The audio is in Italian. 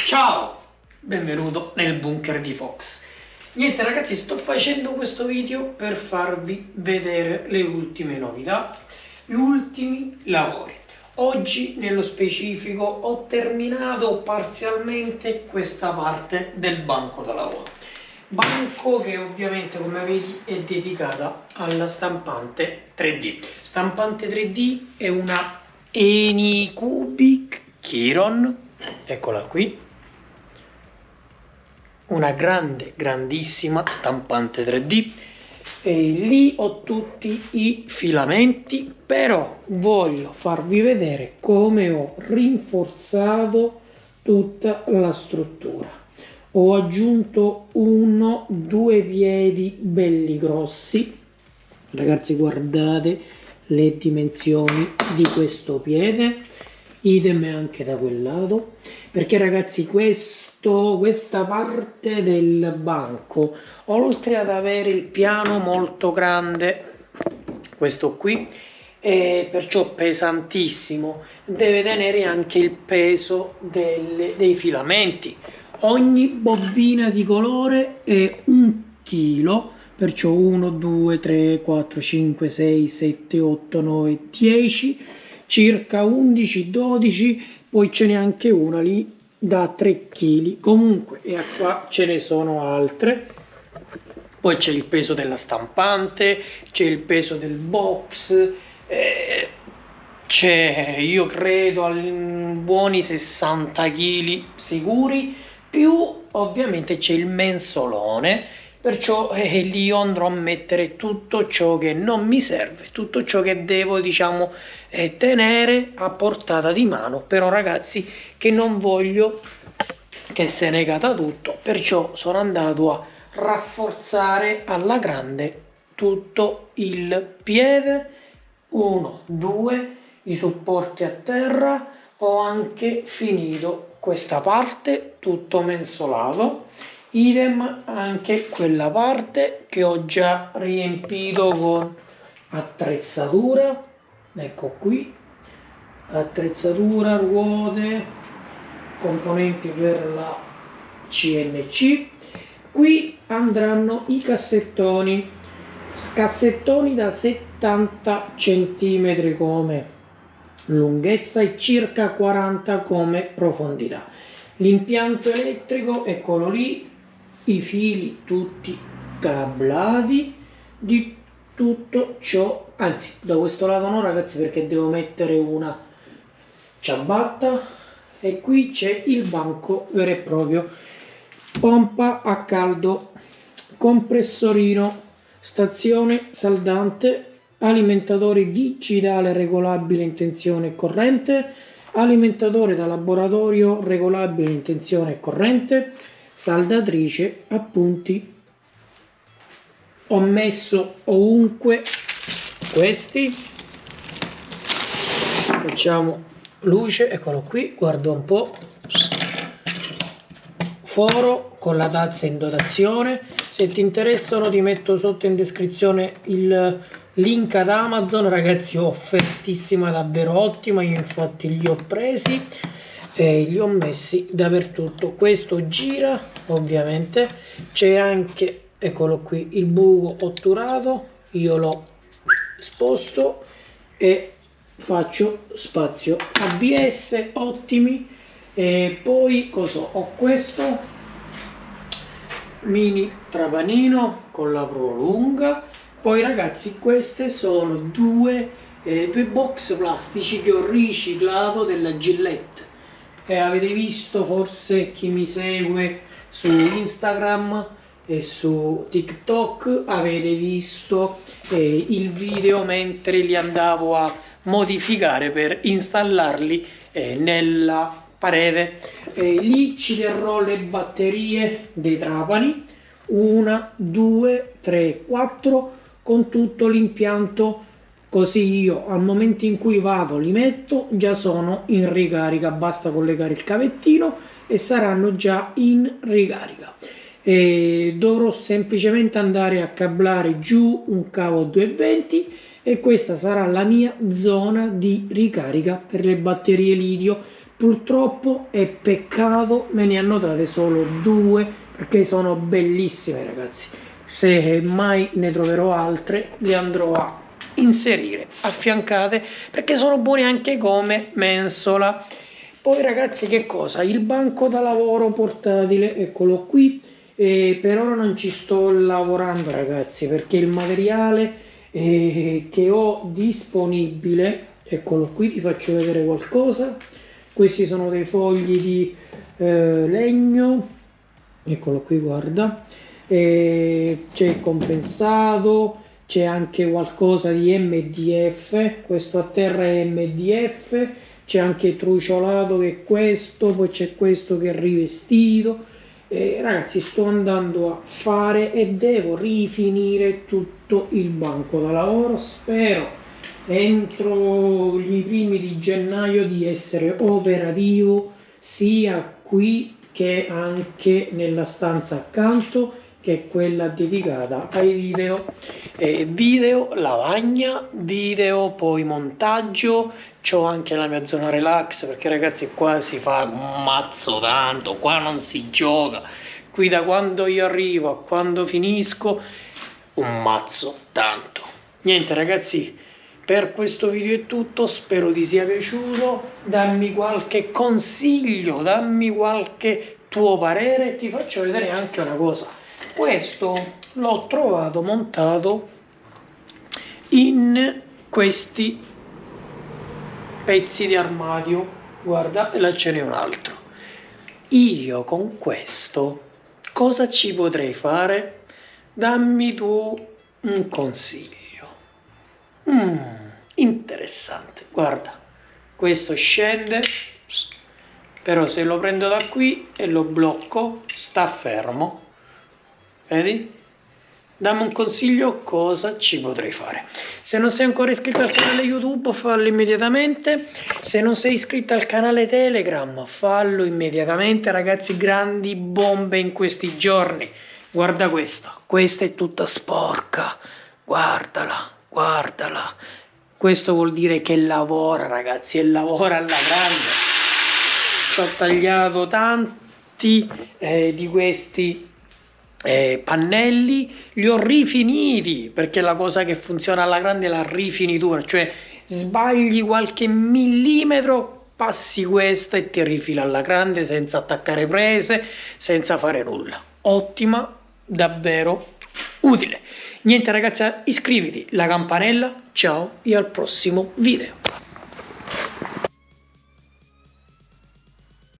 Ciao, benvenuto nel bunker di Fox. Niente ragazzi, sto facendo questo video per farvi vedere le ultime novità, gli ultimi lavori. Oggi nello specifico ho terminato parzialmente questa parte del banco da lavoro. Banco che ovviamente, come vedi, è dedicata alla stampante 3D. Stampante 3D è una Anycubic Chiron, eccola qui. Una grandissima stampante 3D e lì ho tutti i filamenti, però voglio farvi vedere come ho rinforzato tutta la struttura. Ho aggiunto due piedi belli grossi, ragazzi, guardate le dimensioni di questo piede, idem anche da quel lato, perché ragazzi questa parte del banco, oltre ad avere il piano molto grande, questo qui, e perciò pesantissimo, deve tenere anche il peso dei filamenti. Ogni bobina di colore è 1 chilo, perciò 1, 2, 3, 4, 5, 6, 7, 8, 9, 10, circa 11, 12, poi ce n'è anche una lì da 3 kg. Comunque, e qua ce ne sono altre. Poi c'è il peso della stampante, c'è il peso del box, c'è, io credo, buoni 60 kg sicuri, più ovviamente c'è il mensolone, perciò lì andrò a mettere tutto ciò che non mi serve, tutto ciò che devo, diciamo, tenere a portata di mano, però ragazzi, che non voglio che se ne cada tutto, perciò sono andato a rafforzare alla grande tutto il piede, 1, 2, i supporti a terra. Ho anche finito questa parte, tutto mensolato, idem anche quella parte che ho già riempito con attrezzatura, ecco qui, attrezzatura, ruote, componenti per la CNC. Qui andranno i cassettoni da 70 cm come lunghezza e circa 40 come profondità. L'impianto elettrico, eccolo lì, i fili tutti cablati, di tutto ciò, anzi da questo lato no ragazzi, perché devo mettere una ciabatta, e qui c'è il banco vero e proprio, pompa a caldo, compressorino, stazione saldante, alimentatore digitale regolabile in tensione e corrente, alimentatore da laboratorio regolabile in tensione e corrente, saldatrice, appunti. Ho messo ovunque questi, facciamo luce, eccolo qui, guarda un po', foro con la tazza in dotazione. Se ti interessano ti metto sotto in descrizione il link ad Amazon, ragazzi, offertissima davvero ottima, io infatti li ho presi e li ho messi dappertutto. Questo gira, ovviamente c'è anche, eccolo qui, il buco otturato, io lo sposto e faccio spazio. ABS ottimi. E poi cosa ho? Questo mini trapanino con la prolunga. Poi ragazzi, queste sono due box plastici che ho riciclato della Gillette. Avete visto, forse chi mi segue su Instagram e su TikTok, avete visto il video mentre li andavo a modificare per installarli nella parete. Lì ci terrò le batterie dei trapani, 1, 2, 3, 4, con tutto l'impianto, così io al momento in cui vado li metto, già sono in ricarica, basta collegare il cavettino e saranno già in ricarica. Dovrò semplicemente andare a cablare giù un cavo 220 e questa sarà la mia zona di ricarica per le batterie lidio, Purtroppo è peccato, me ne hanno date solo 2 perché sono bellissime, ragazzi. Se mai ne troverò altre le andrò a inserire affiancate perché sono buone anche come mensola. Poi, ragazzi, che cosa? Il banco da lavoro portatile, eccolo qui. Per ora non ci sto lavorando, ragazzi, perché il materiale che ho disponibile, eccolo qui, ti faccio vedere qualcosa. Questi sono dei fogli di legno, eccolo qui, guarda. C'è compensato, c'è anche qualcosa di MDF, questo a terra è MDF, c'è anche truciolato che è questo, poi c'è questo che è rivestito. Ragazzi, sto andando a fare e devo rifinire tutto il banco da lavoro. Spero entro i primi di gennaio di essere operativo sia qui che anche nella stanza accanto, che è quella dedicata ai video lavagna, video poi montaggio. C'ho anche la mia zona relax perché, ragazzi, qua si fa un mazzo tanto, qua non si gioca, qui da quando io arrivo a quando finisco un mazzo tanto. Niente, ragazzi, per questo video è tutto, spero ti sia piaciuto, dammi qualche consiglio, dammi qualche tuo parere. Ti faccio vedere anche una cosa, questo l'ho trovato montato in questi pezzi di armadio, guarda, e là ce n'è un altro. Io con questo cosa ci potrei fare? Dammi tu un consiglio. Interessante, guarda, questo scende, però se lo prendo da qui e lo blocco sta fermo, vedi? Dammi un consiglio, cosa ci potrei fare. Se non sei ancora iscritto al canale YouTube, fallo immediatamente. Se non sei iscritto al canale Telegram, fallo immediatamente. Ragazzi, grandi bombe in questi giorni. Guarda questa è tutta sporca, guardala, guardala. Questo vuol dire che lavora, ragazzi, e lavora alla grande. Ci ho tagliato tanti di questi pannelli, li ho rifiniti, perché la cosa che funziona alla grande è la rifinitura, cioè sbagli qualche millimetro, passi questa e ti rifila alla grande senza attaccare prese, senza fare nulla. Ottima, davvero utile. Niente, ragazzi, iscriviti, la campanella, ciao e al prossimo video.